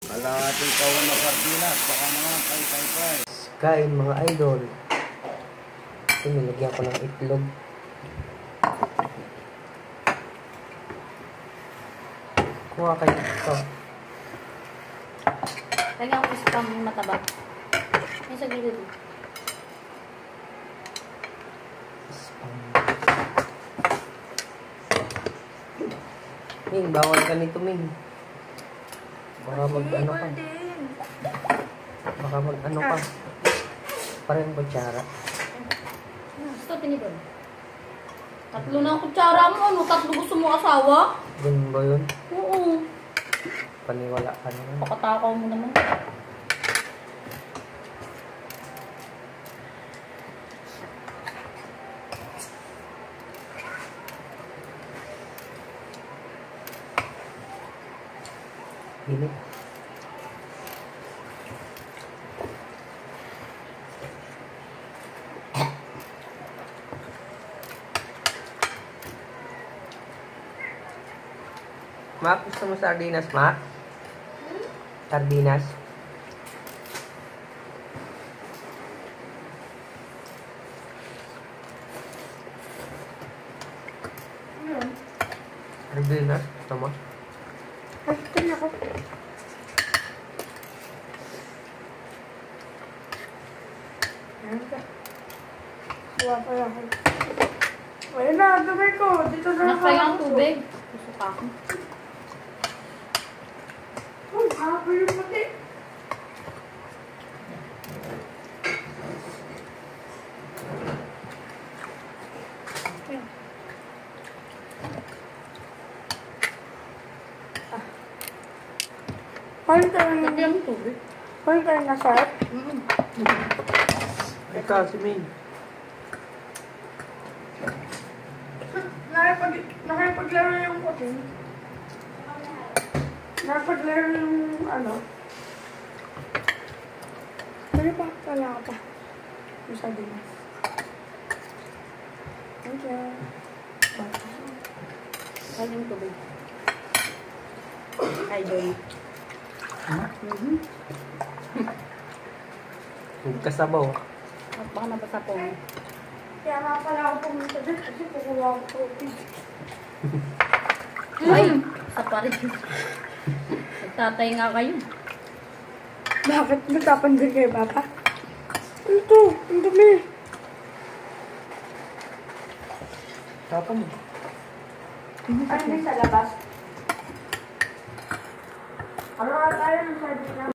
Kalahating kawan na sardinas, baka naman kay. Kain mga idol. Ito, nilagyan ko ng itlog. Kuha kayo ito. Lagyan ko sa pang mataba. Yung sa gilid. Ming, bawal ka nito, Ming. Baka mag-ano ka. Baka mag-ano ka. Parang kutsara. Gusto tinidor. Tatlo na ang kutsara mo. Ano? Tatlo gusto mo asawa? Ganun ba yun? Oo. Paniwala ka naman. Pakatakaw mo naman. Init. Mak, gusto mo sardinas, Mak? Sardinas? Sardinas? Gusto mo? Gusto na ako. Wala pa ako. Wala na, gabay ko. Dito na Nakaya ang tubig. Gusto ka ako. Oh, hapon yung puti. Paano tayo Lagyan ang tubig. Paano tayo nasarap? Ikaw, si Ming. Nakapaglaro yung puti. Nakapaglaro yung ano. Pwede pa? Wala ka pa. Yung sardinas. Thank you. Lagyan ang tubig. Idol. Huwag kasabaw. At baka nabasa po. Kaya nga pala ako pumunta dun kasi kukuha ako tubig. Ay! Sa pa rin. Nagtatay nga kayo. Bakit nagtapansin kayo, Papa? Ito, ang dumi. Tapa mo. Ano yung sa labas? Ano nga tayo?